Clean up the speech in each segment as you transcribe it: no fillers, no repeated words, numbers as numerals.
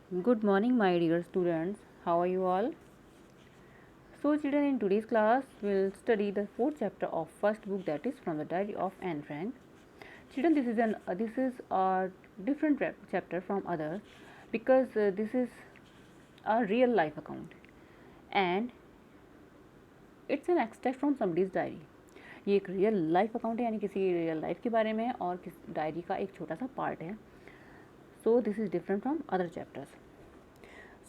Good morning, my dear students. How are you all? So, children, in today's class, we'll study the fourth chapter of first book, that is from the Diary of Anne Frank. Children, this is a different chapter from others because this is a real life account and it's an extract from somebody's diary. ये एक real life account है, यानी किसी real life के बारे में है और किस डायरी का एक छोटा सा पार्ट है. So this is different from other chapters.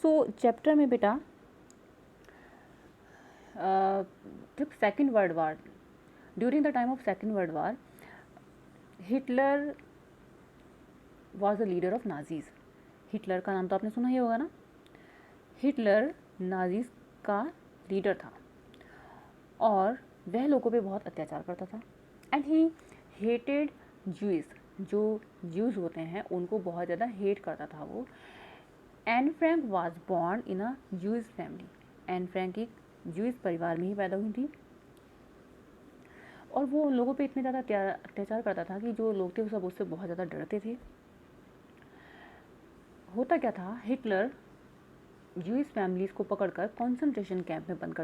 So chapter में बेटा जब second world war, during the time of second world war, Hitler was the leader of Nazis. Hitler का नाम तो आपने सुना ही होगा ना. हिटलर नाजीज़ का लीडर था और वह लोगों पे बहुत अत्याचार करता था. And he hated Jews. जो ज्यूज़ होते हैं उनको बहुत ज़्यादा हेट करता था वो. Anne Frank was born in a Jews family. Anne Frank एक ज्यूज़ परिवार में ही पैदा हुई थी और वो उन लोगों पे इतने ज़्यादा अत्याचार करता था कि जो लोग थे वो सब उससे बहुत ज़्यादा डरते थे. होता क्या था, हिटलर ज्यूज़ फैमिलीज़ को पकड़कर कॉन्सेंट्रेशन कैंप में बंद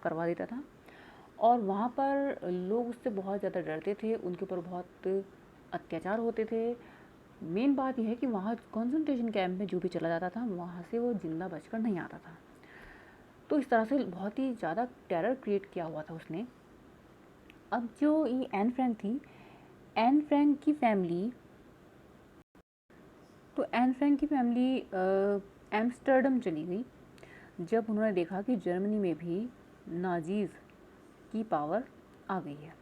करवा देता था और वहाँ पर लोग उससे बहुत ज़्यादा डरते थे, उनके ऊपर बहुत अत्याचार होते थे. मेन बात यह है कि वहाँ कॉन्सेंट्रेशन कैंप में जो भी चला जाता था वहाँ से वो जिंदा बचकर नहीं आता था. तो इस तरह से बहुत ही ज़्यादा टेरर क्रिएट किया हुआ था उसने. अब जो ये एन फ्रैंक थी, एन फ्रैंक की फैमिली, तो एन फ्रैंक की फैमिली एम्स्टर्डम चली गई जब उन्होंने देखा कि जर्मनी में भी नाजीज़ की पावर आ गई है.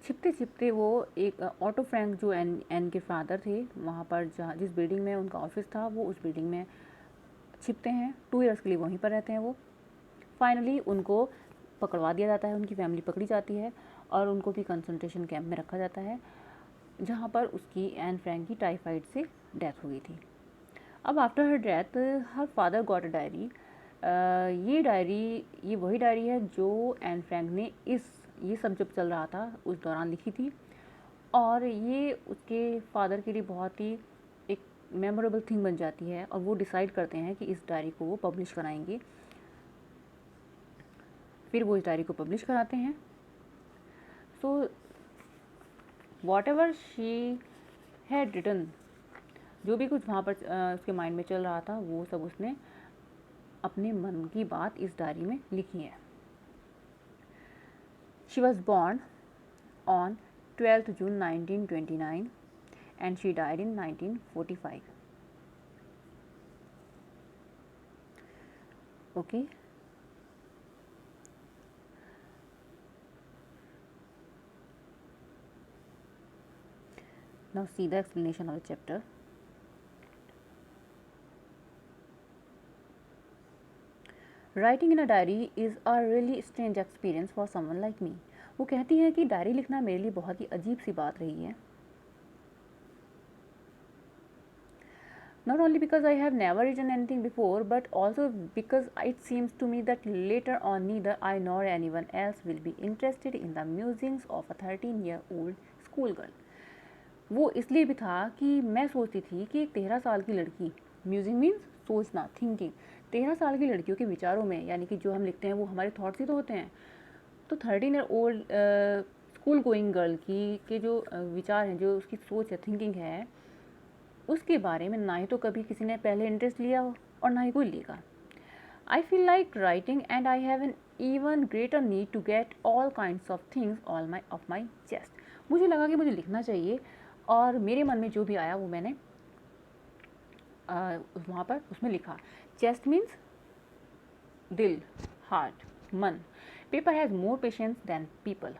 छिपते छिपते वो एक ऑटो फ्रैंक जो एन के फादर थे, वहाँ पर जहाँ जिस बिल्डिंग में उनका ऑफिस था वो उस बिल्डिंग में छिपते हैं. 2 ईयर्स के लिए वहीं पर रहते हैं वो. फाइनली उनको पकड़वा दिया जाता है, उनकी फैमिली पकड़ी जाती है और उनको भी कंसंट्रेशन कैंप में रखा जाता है जहाँ पर उसकी एन फ्रैंक की टाइफाइड से डेथ हो गई थी. अब after her death her father got a diary. ये वही डायरी है जो एन फ्रैंक ने ये सब जब चल रहा था उस दौरान लिखी थी और ये उसके फादर के लिए बहुत ही एक मेमोरेबल थिंग बन जाती है और वो डिसाइड करते हैं कि इस डायरी को वो पब्लिश कराएंगे. फिर वो इस डायरी को पब्लिश कराते हैं. So whatever she had written, जो भी कुछ वहाँ पर उसके माइंड में चल रहा था वो सब उसने अपने मन की बात इस डायरी में लिखी है. She was born on 12th June 1929 and she died in 1945. Okay. Now see the explanation of the chapter. Writing in a diary is a really strange experience for someone like me. वो कहती है कि diary लिखना मेरे लिए बहुत ही अजीब सी बात रही है. Not only because I have never written anything before, but also because it seems to me that later on neither I nor anyone else will be interested in the musings of a 13-year-old schoolgirl. वो इसलिए भी था कि मैं सोचती थी कि एक 13 साल की लड़की, म्यूजिंग मीन्स सोचना, थिंकिंग, 13 साल की लड़कियों के विचारों में, यानी कि जो हम लिखते हैं वो हमारे थॉट्स ही तो होते हैं. तो 13-year-old स्कूल गोइंग गर्ल की के जो विचार हैं, जो उसकी सोच है, थिंकिंग है, उसके बारे में ना ही तो कभी किसी ने पहले इंटरेस्ट लिया और ना ही कोई लेगा. I feel like writing and I have an even greater need to get all kinds of things off my chest. मुझे लगा कि मुझे लिखना चाहिए और मेरे मन में जो भी आया वो मैंने वहाँ पर उसमें लिखा. चेस्ट मीन्स दिल, हार्ट, मन. Paper has more patience than people.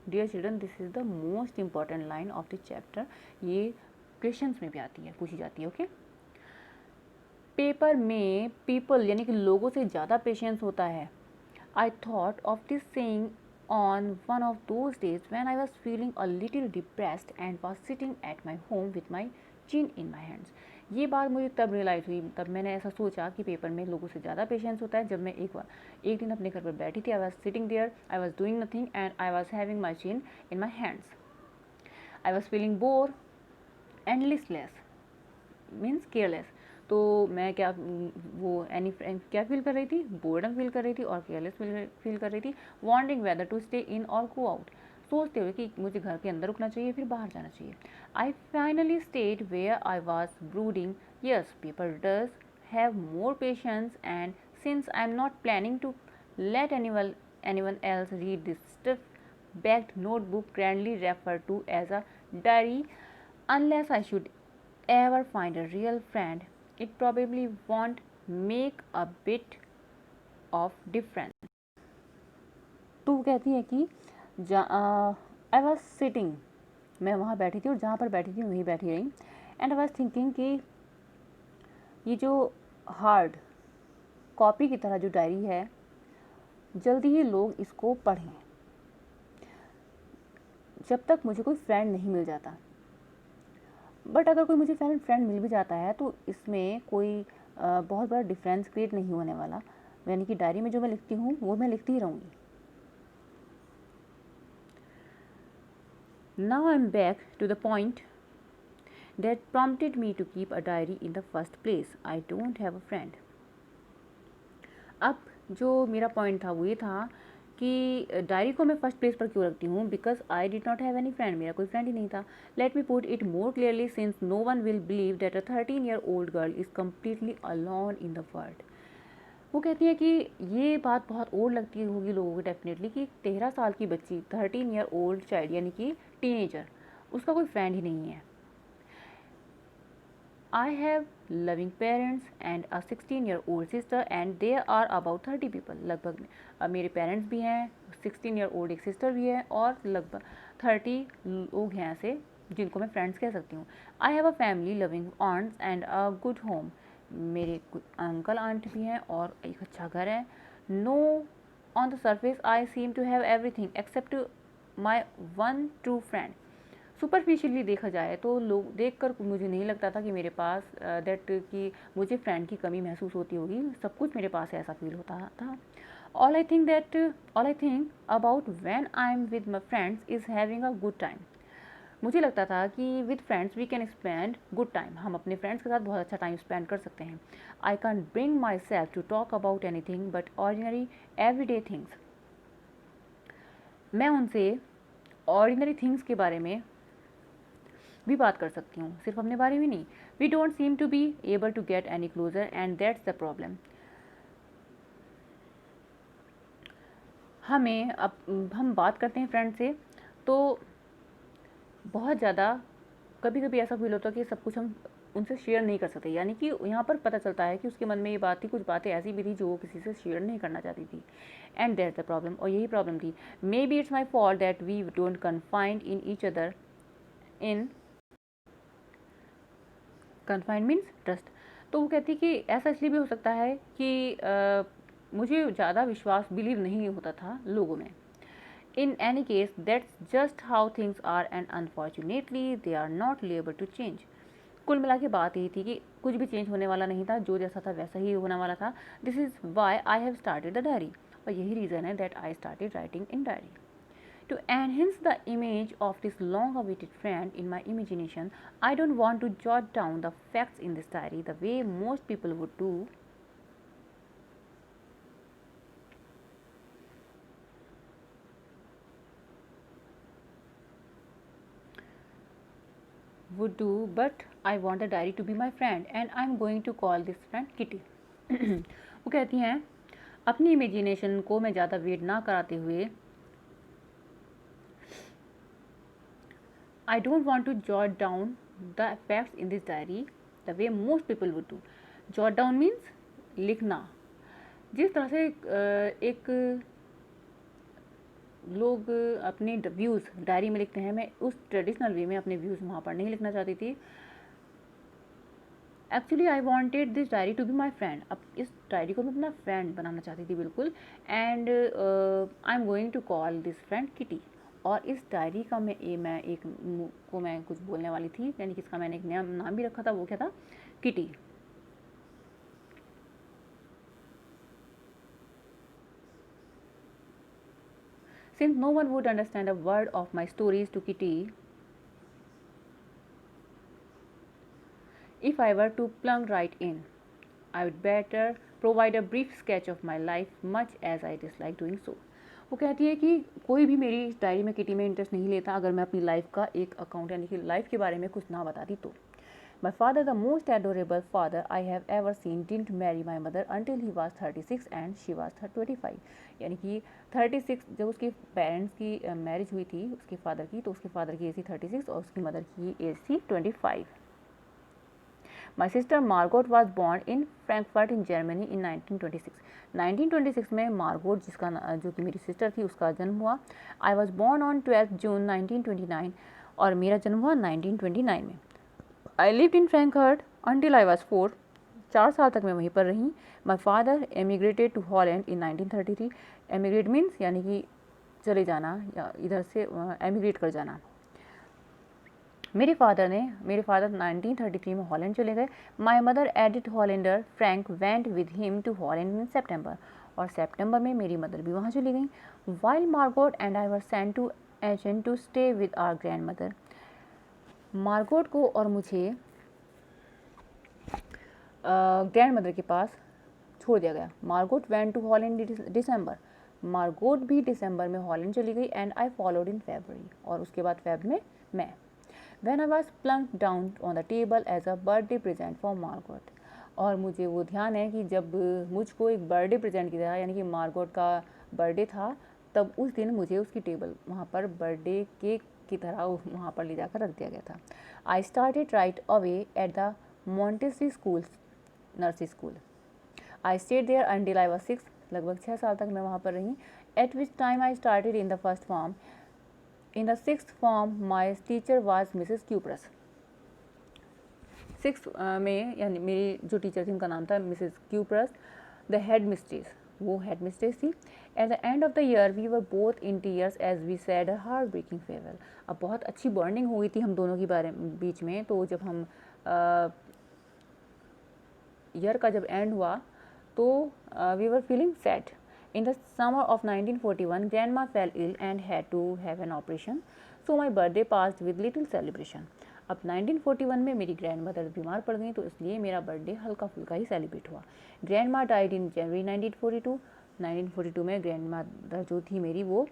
Dear children, this is the most important line of this chapter. ये क्वेश्चंस में भी आती है, पूछी जाती है. ओके. पेपर में पीपल यानी कि लोगों से ज़्यादा पेशेंस होता है. I thought of this saying on one of those days when I was feeling a little depressed and was sitting at my home with my chin in my hands. ये बात मुझे तब रियलाइज़ हुई, तब मैंने ऐसा सोचा कि पेपर में लोगों से ज़्यादा पेशेंस होता है. जब मैं एक दिन अपने घर पर बैठी थी. I was sitting there, I was doing nothing and I was having my chin in my hands. I was feeling bore and listless means careless. तो मैं क्या वो क्या फील कर रही थी, बोर्डम फील कर रही थी और केयरलेस फील कर रही थी, वॉन्डिंग वेदर टू स्टे इन और गो आउट, सोचते हुए कि मुझे घर के अंदर रुकना चाहिए फिर बाहर जाना चाहिए. I finally stayed where I was brooding. Yes, people does have more patience, and since I'm not planning to let anyone else read this stuff backed notebook grandly referred to as a diary, unless I should ever find a real friend, it probably won't make a bit of difference. तो वो कहती है कि आई was sitting, मैं वहाँ बैठी थी और जहाँ पर बैठी थी वहीं बैठी रही, एंड आई वॉज थिंकिंग कि ये जो हार्ड कॉपी की तरह जो डायरी है, जल्दी ही लोग इसको पढ़ें जब तक मुझे कोई फ्रेंड नहीं मिल जाता. बट अगर कोई मुझे फ्रेंड मिल भी जाता है तो इसमें कोई बहुत बड़ा डिफरेंस क्रिएट नहीं होने वाला, यानी कि डायरी में जो मैं लिखती हूँ वो मैं लिखती ही रहूँगी. Now I am back to the point that prompted me to keep a diary in the first place. I don't have a friend. अब जो मेरा पॉइंट था वो ये था कि डायरी को मैं फर्स्ट प्लेस पर क्यों रखती हूँ, because I did not have any friend, मेरा कोई फ्रेंड ही नहीं था. Let me put it more clearly, since no one will believe that a 13-year-old girl is completely alone in the world. वो कहती है कि ये बात बहुत ओल्ड लगती होगी लोगों को डेफिनेटली कि 13 साल की बच्ची, 13-year-old चाइल्ड यानी कि टीनेजर, उसका कोई फ्रेंड ही नहीं है. I have loving parents and a 16-year-old sister and there are about 30 people. लगभग मेरे पेरेंट्स भी हैं, 16-year-old एक सिस्टर भी है और लगभग 30 लोग हैं ऐसे जिनको मैं फ्रेंड्स कह सकती हूँ. I have a family, loving aunts and a good home. मेरे अंकल आंट भी हैं और एक अच्छा घर है. No, on the surface I seem to have everything except my one true friend. Superficially देखा जाए तो लोग देखकर मुझे नहीं लगता था कि मेरे पास दैट कि मुझे फ्रेंड की कमी महसूस होती होगी. सब कुछ मेरे पास ऐसा फील होता था. All I think about when I am with my friends is having a good time. मुझे लगता था कि with friends we can spend good time, हम अपने फ्रेंड्स के साथ बहुत अच्छा टाइम स्पेंड कर सकते हैं. I can bring myself to talk about anything but ordinary everyday things. मैं उनसे ऑर्डिनरी थिंग्स के बारे में भी बात कर सकती हूँ, सिर्फ अपने बारे में नहीं. We don't seem to be able to get any closer and that's the problem. हम बात करते हैं फ्रेंड से तो बहुत ज़्यादा कभी कभी ऐसा फील होता है कि सब कुछ हम उनसे शेयर नहीं कर सकते, यानी कि यहाँ पर पता चलता है कि उसके मन में ये बात थी, कुछ बातें ऐसी भी थी जो वो किसी से शेयर नहीं करना चाहती थी. एंड दैट्स द प्रॉब्लम, और यही प्रॉब्लम थी. Maybe it's my fault that we don't confide in each other in confide means trust. तो वो कहती कि ऐसा इसलिए भी हो सकता है कि मुझे ज़्यादा विश्वास बिलीव नहीं होता था लोगों में. In any case that's just how things are and unfortunately they are not liable to change. कुल मिला के बात यही थी कि कुछ भी चेंज होने वाला नहीं था, जो जैसा था वैसा ही होने वाला था. This is why I have started the diary, और यही रीज़न है that I started writing in diary. To enhance the image of this long awaited friend in my imagination, I don't want to jot down the facts in this diary the way most people would do. But I want the diary to be my friend and I'm going to call this friend Kitty. वो कहती हैं अपनी imagination को मैं ज़्यादा wait ना कराते हुए, I don't want to jot down the facts in this diary the way most people would do. Jot down means लिखना. जिस तरह से एक लोग अपने व्यूज़ डायरी में लिखते हैं, मैं उस ट्रेडिशनल वे में अपने व्यूज़ वहाँ पर नहीं लिखना चाहती थी. Actually I wanted this diary to be my friend. अब इस डायरी को मैं अपना फ्रेंड बनाना चाहती थी बिल्कुल. And I am going to call this friend Kitty. और इस डायरी का मैं कुछ बोलने वाली थी, यानी कि इसका मैंने एक नया नाम भी रखा था. वो क्या था? Kitty. Since no one would understand a word of my stories to Kitty, If I were to plunge right in, I would better provide a brief sketch of my life, much as I dislike doing so. वो कहती है कि कोई भी मेरी इस diary में kitty में इंटरेस्ट नहीं लेता अगर मैं अपनी लाइफ का एक अकाउंट यानी कि लाइफ के बारे में कुछ ना बताती तो. My father, the most adorable father I have ever seen, didn't marry my mother until he was 36 and she was 25. यानी कि 36 जब उसके पेरेंट्स की मैरिज हुई थी उसके फादर की, तो उसके फादर की एज थी 36 और उसकी मदर की एज थी 25. My sister Margot was born in Frankfurt in Germany in 1926. 1926 में मार्गोट जो कि मेरी सिस्टर थी उसका जन्म हुआ. I was born on 12 June 1929 और मेरा जन्म हुआ 1929 में. I lived in Frankfurt until I was 4. 4 साल तक मैं वहीं पर रही. My father emigrated to Holland in 1933. Emigrate means यानी कि चले जाना या इधर से एमिग्रेट कर जाना. मेरे फादर 1933 में हॉलैंड चले गए. My mother Edith Hollander Frank went with him to Holland in September और सेप्टेम्बर में मेरी मदर भी वहाँ चली गई. While Margot and I were sent to Aachen to stay with our grandmother. Margot को और मुझे ग्रैंड मदर के पास छोड़ दिया गया. Margot went to Holland December. Margot भी दिसंबर में हॉलैंड चली गई एंड आई फॉलोड इन फरवरी और उसके बाद फेब में मैं. When I was plunked down on the table as a birthday present for Margot. और मुझे वो ध्यान है कि जब मुझको एक बर्थडे प्रेजेंट की तरह यानी कि मार्गोट का बर्थडे था तब उस दिन मुझे उसकी टेबल वहाँ पर बर्थडे केक की तरह वहाँ पर ले जाकर रख दिया गया था. I started right away at the Montessori school nursery school. I stayed there until I was 6. लगभग 6 साल तक मैं वहाँ पर रही. At which time I started in the first form. In the 6th form, my teacher was Mrs. Cuprus. 6th में यानी मेरी जो टीचर थी उनका नाम था Mrs Kuperus. The headmistress, वो हेड मिस्ट्रेस थी. At the end of the year we were both in tears as we said a heartbreaking farewell. अब बहुत अच्छी बॉन्डिंग हुई थी हम दोनों की बीच में. तो जब हम ईयर का जब एंड हुआ तो we were feeling sad. In the summer of 1941, Grandma fell ill and had to have an operation. So my birthday passed with little celebration. अब 1941 में मेरी ग्रैंड मदर बीमार पड़ गई तो इसलिए मेरा बर्थडे हल्का फुल्का ही सेलिब्रेट हुआ. ग्रैंड माँ डाइड इन जनवरी 1942. 1942 में ग्रैंड मदर जो थी मेरी वो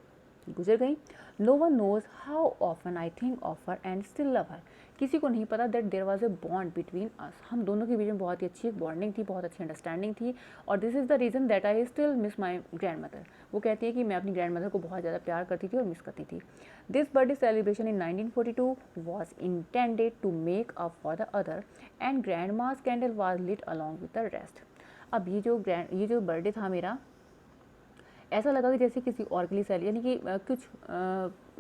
गुजर गई. No one knows how often I think of her and still love her. किसी को नहीं पता that there was a bond between us. हम दोनों के बीच में बहुत ही अच्छी एक बॉन्डिंग थी, बहुत अच्छी अंडरस्टैंडिंग थी और this is the reason that I still miss my grand mother. वो कहती है कि मैं अपनी ग्रैंड मदर को बहुत ज़्यादा प्यार करती थी और मिस करती थी. This birthday celebration in 1942 was intended to make up for the other and grandma's candle was lit along with the rest. अब ये जो बर्थडे था मेरा ऐसा लगा कि जैसे किसी और के लिए यानी कि कुछ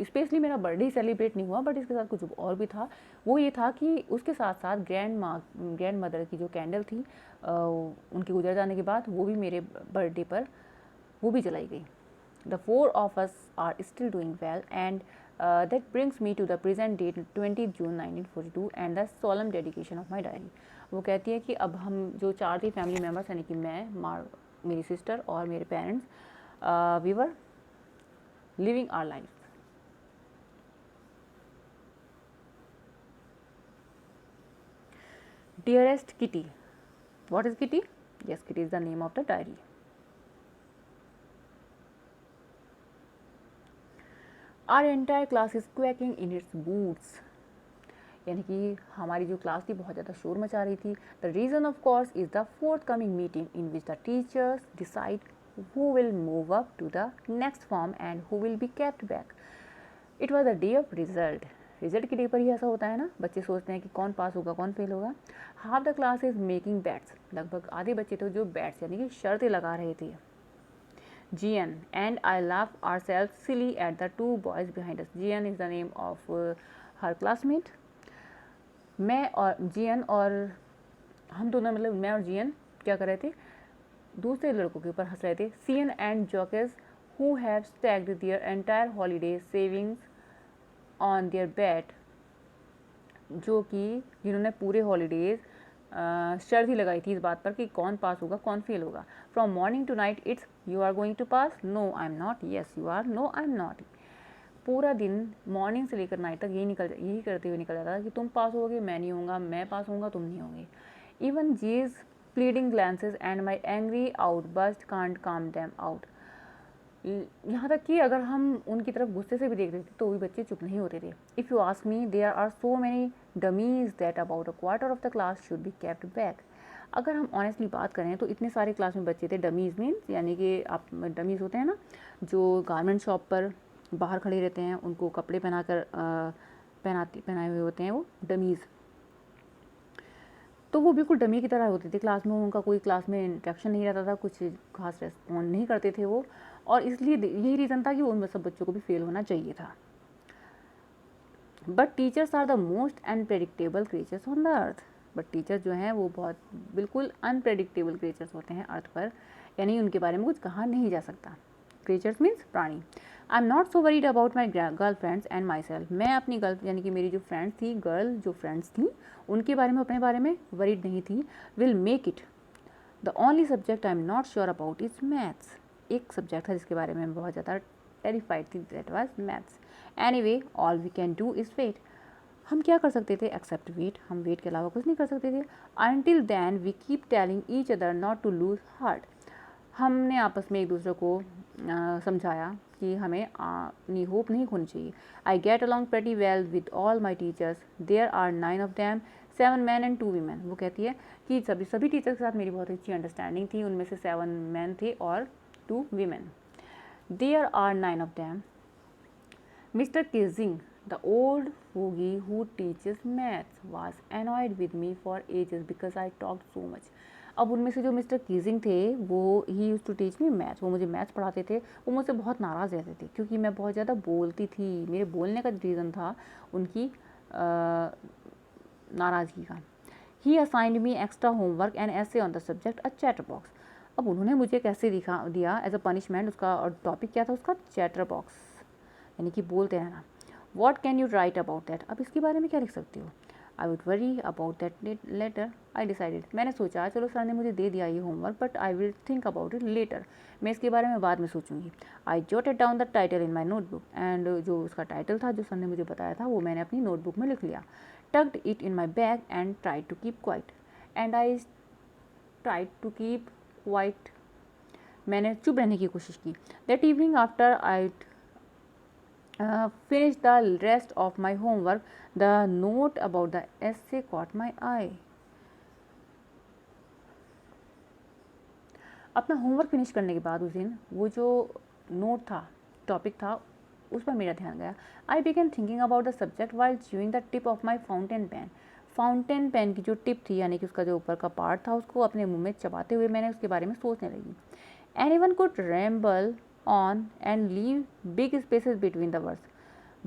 स्पेशली मेरा बर्थडे ही सेलिब्रेट नहीं हुआ बट इसके साथ कुछ और भी था. वो ये था कि उसके साथ साथ ग्रैंड मदर की जो कैंडल थी उनके गुजर जाने के बाद वो भी मेरे बर्थडे पर वो भी जलाई गई. The 4 of us are still doing well and that brings me to the present date 20 June 1942 and the solemn dedication of my diary. वो कहती है कि अब हम जो 4 थी फैमिली मेम्बर्स यानी कि मैं, मेरी सिस्टर और मेरे parents, we were living our lives. Dearest Kitty. What is Kitty? Yes, Kitty is the name of the diary. Our entire class is quaking in its boots. यानी कि हमारी जो क्लास थी बहुत ज़्यादा शोर मचा रही थी. The reason of course is the forthcoming meeting in which the teachers decide who will move up to the next form and who will be kept back. It was the day of result. Result के day पर ही ऐसा होता है ना, बच्चे सोचते हैं कि कौन पास होगा कौन फेल होगा. Half the class is making bats. लगभग आधे बच्चे थे जो बैट्स यानी कि शर्तें लगा रहे थे. Gian and I laughed ourselves silly at the 2 boys behind us. Gian is the name of her classmate. मैं और Gian और हम दोनों मतलब मैं और Gian क्या कर रहे थे, दूसरे लड़कों के ऊपर हंस रहे थे. Cian and Jockeys who have stacked their entire holiday savings on their bet, जो कि जिन्होंने पूरे हॉलीडेज शर्त ही लगाई थी इस बात पर कि कौन पास होगा कौन फेल होगा. From morning to night it's you are going to pass, no I am not, yes you are, no I am not. पूरा दिन मॉर्निंग से लेकर नाइट तक यही करते हुए निकल जाता था कि तुम पास होगे, मैं नहीं होऊंगा, मैं पास होऊंगा, तुम नहीं होंगे। Even these pleading glances and my angry outbursts can't calm them out. यहाँ तक कि अगर हम उनकी तरफ गुस्से से भी देख रहे थे तो भी बच्चे चुप नहीं होते थे। If you ask me, there are so many dummies that about a quarter of the class should be kept back. अगर हम ऑनेस्टली बात करें तो इतने सारे क्लास में बच्चे थे। डमीज़ मीन्स यानी कि आप डमीज़ होते हैं ना, जो गारमेंट शॉप पर बाहर खड़े रहते हैं, उनको कपड़े पहनाए हुए होते हैं, वो डमीज़। तो वो बिल्कुल डमी की तरह होते थे क्लास में, उनका कोई क्लास में इंटरेक्शन नहीं रहता था, कुछ खास रेस्पॉन्ड नहीं करते थे वो, और इसलिए यही रीज़न था कि उन सब बच्चों को भी फेल होना चाहिए था। But teachers are the most unpredictable creatures on the earth. But teacher जो हैं वो बहुत बिल्कुल अनप्रेडिक्टेबल क्रिएचर्स होते हैं अर्थ पर, यानी उनके बारे में कुछ कहा नहीं जा सकता। क्रिएचर्स मीन्स प्राणी। आई am not so worried about my girl friends and my self. मैं अपनी गर्ल यानी कि मेरी जो फ्रेंड्स थी, गर्ल जो फ्रेंड्स थी, उनके बारे में, अपने बारे में वरीड नहीं थी। Will make it. The only subject I am not sure about is maths. एक सब्जेक्ट था जिसके बारे में मैं बहुत ज़्यादा टेरिफाइड थी, that was maths. Anyway all we can do is wait. हम क्या कर सकते थे? Accept wait. हम वेट के अलावा कुछ नहीं कर सकते थे। Until then we keep telling each other not to lose heart. हमने आपस में एक दूसरे को समझाया कि हमें अपनी होप नहीं खोनी चाहिए। I get along pretty well with all my teachers, there are 9 of them, 7 men and 2 women. वो कहती है कि सभी टीचर्स के साथ मेरी बहुत अच्छी अंडरस्टैंडिंग थी। उनमें से 7 मैन थे और 2 women. There are 9 of them. Mr Keesing, the old fogey who teaches maths, was annoyed with me for ages because I talked so much. अब उनमें से जो मिस्टर कीजिंग थे वो ही used to teach me maths, वो मुझे maths पढ़ाते थे। वो मुझसे बहुत नाराज़ रहते थे क्योंकि मैं बहुत ज़्यादा बोलती थी। मेरे बोलने का रीज़न था उनकी नाराज़गी का। He assigned me extra homework and essay on the subject a chatter box. अब उन्होंने मुझे कैसे दिया एज अ पनिशमेंट, उसका और टॉपिक क्या था उसका? चैटर बॉक्स, यानी कि बोलते रहना। What can you write about that? अब इसके बारे में क्या लिख सकते हो? I would worry about that later. I decided. मैंने सोचा चलो सर ने मुझे दे दिया ये homework, but I will think about it later. मैं इसके बारे में बाद में सोचूंगी। I jotted down the title in my notebook and जो उसका टाइटल था जो सर ने मुझे बताया था वो मैंने अपनी नोटबुक में लिख लिया। Tucked it in my bag and tried to keep quiet. And I tried to keep quiet. मैंने चुप रहने की कोशिश की। That evening after I finished the rest of my homework, the note about the essay caught my eye. अपना homework finish करने के बाद उस दिन वो जो नोट था, टॉपिक था, उस पर मेरा ध्यान गया। I began thinking about the subject while chewing the tip of my fountain pen. Fountain pen की जो टिप थी यानी कि उसका जो ऊपर का पार्ट था उसको अपने मुंह में चबाते हुए मैंने उसके बारे में सोचने लगी। Anyone could ramble on and leave big spaces between the words,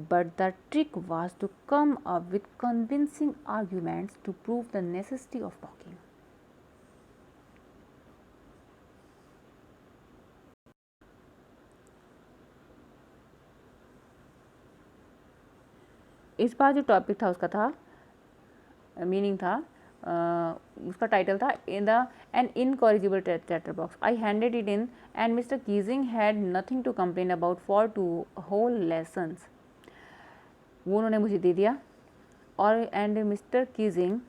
but the trick was to come up with convincing arguments to prove the necessity of talking. इस बार जो टॉपिक था उसका था मीनिंग था उसका टाइटल था in the an incorrigible chatterbox. I handed it in and Mr Keesing had nothing to complain about for 2 whole lessons. वो उन्होंने मुझे दे दिया और एंड मिस्टर कीजिंग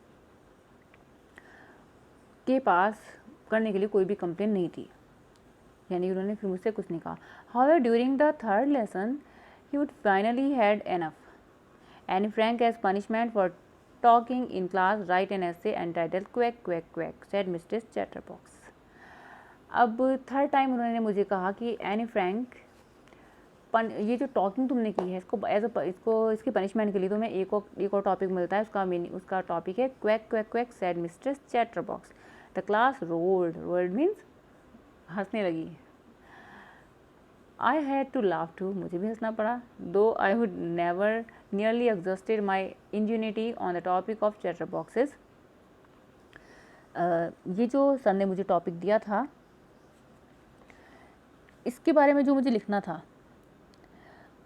के पास करने के लिए कोई भी कंप्लेन नहीं थी, यानी उन्होंने फिर मुझसे कुछ नहीं कहा। However during the 3rd lesson he would finally had enough. Anne Frank as punishment for talking in class write an essay entitled quack quack quack said mister Chatterbox. अब 3rd टाइम उन्होंने मुझे कहा कि एनी फ्रैंक, ये जो talking तुमने की है इसको इसकी पनिशमेंट के लिए तुम्हें एक और टॉपिक मिलता है। उसका टॉपिक है quack quack quack said mister chatterbox. The class roared means हंसने लगी। I had to laugh too, मुझे भी हंसना पड़ा। Though I would never nearly exhausted my ingenuity on the topic of chatter boxes. ये जो सर ने मुझे टॉपिक दिया था इसके बारे में जो मुझे लिखना था,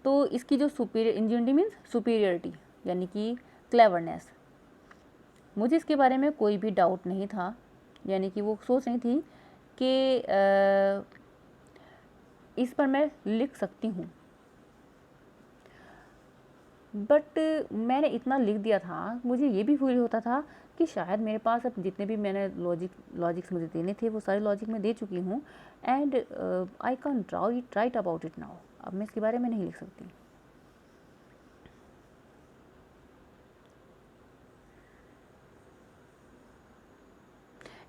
तो इसकी जो इंजन्यूटी मीन्स सुपीरियरिटी यानी कि क्लेवरनेस, मुझे इसके बारे में कोई भी डाउट नहीं था। यानी कि वो सोच रही थी कि इस पर मैं लिख सकती हूँ। बट मैंने इतना लिख दिया था, मुझे ये भी फील होता था कि शायद मेरे पास अब जितने भी मैंने लॉजिक्स मुझे देने थे वो सारे लॉजिक मैं दे चुकी हूँ, and I can write about it now. अब मैं इसके बारे में नहीं लिख सकती।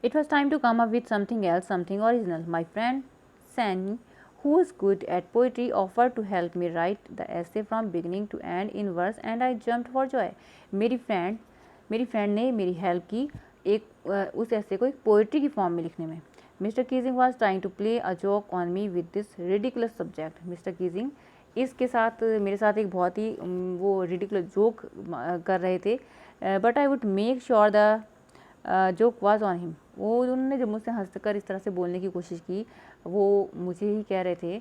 It was time to come up with something else, something original. My friend Sani, who is good at poetry, offered to help me write the essay from beginning to end in verse, and I jumped for joy. मेरी friend ने मेरी help की उस ऐसे को एक poetry की form में लिखने में। Mr Keesing was trying to play a joke on me with this ridiculous subject. Mr Keesing इसके साथ मेरे साथ एक बहुत ही वो रिडिकुलस जोक कर रहे थे, but I would make sure the joke was on him. वो उन्होंने जब मुझसे हंसकर इस तरह से बोलने की कोशिश की, वो मुझे ही कह रहे थे,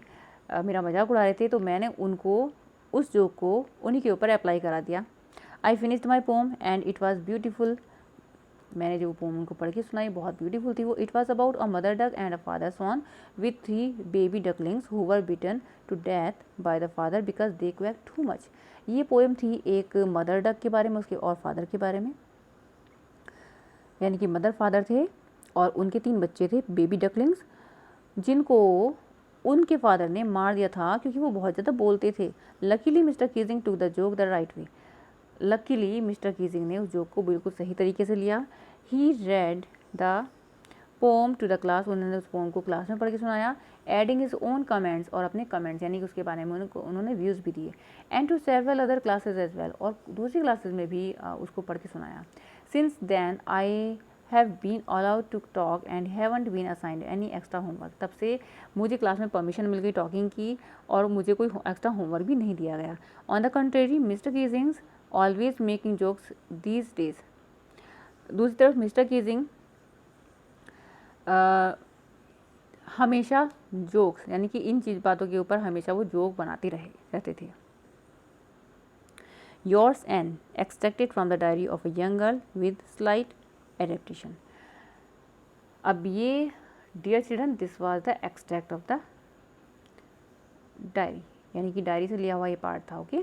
मेरा मजाक उड़ा रहे थे, तो मैंने उनको उस जोक को उन्हीं के ऊपर अप्लाई करा दिया। I finished my poem and it was beautiful. मैंने जो पोम उनको पढ़ के सुनाई बहुत ब्यूटीफुल थी वो। It was about a mother duck and a father swan with 3 baby ducklings who were bitten to death by the father because they quack too much. ये पोएम थी एक मदर डक के बारे में, उसके और फादर के बारे में, यानी कि मदर फादर थे और उनके 3 बच्चे थे बेबी डकलिंग्स, जिनको उनके फादर ने मार दिया था क्योंकि वो बहुत ज़्यादा बोलते थे। Luckily mister Keesing took the joke the right way. Luckily mister Keesing ने उस जोक को बिल्कुल सही तरीके से लिया। He read the poem to the class. उन्होंने उस पोम को क्लास में पढ़ के सुनाया, एडिंग हिज ओन कमेंट्स, और अपने कमेंट्स यानी कि उसके बारे में उन्होंने व्यूज़ भी दिए, and to several other classes as well, और दूसरी क्लासेज में भी उसको पढ़ के सुनाया। Since then I have been allowed to talk and haven't been assigned any extra homework. तब से मुझे क्लास में परमिशन मिल गई टॉकिंग की और मुझे कोई एक्स्ट्रा होमवर्क भी नहीं दिया गया। On the contrary mister Keesing's always making jokes these days. दूसरी तरफ मिस्टर कीजिंग हमेशा जोक्स यानी कि इन चीज़ बातों के ऊपर हमेशा वो जोक बनाते रहते थे। Yours an extracted from the diary of a young girl with slight adaptation. अब ये dear children this was the extract of the diary, यानी कि डायरी से लिया हुआ ये पार्ट था। Okay,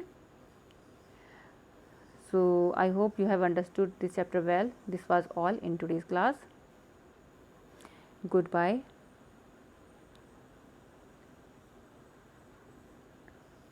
so I hope you have understood this chapter well. This was all in today's class. Goodbye.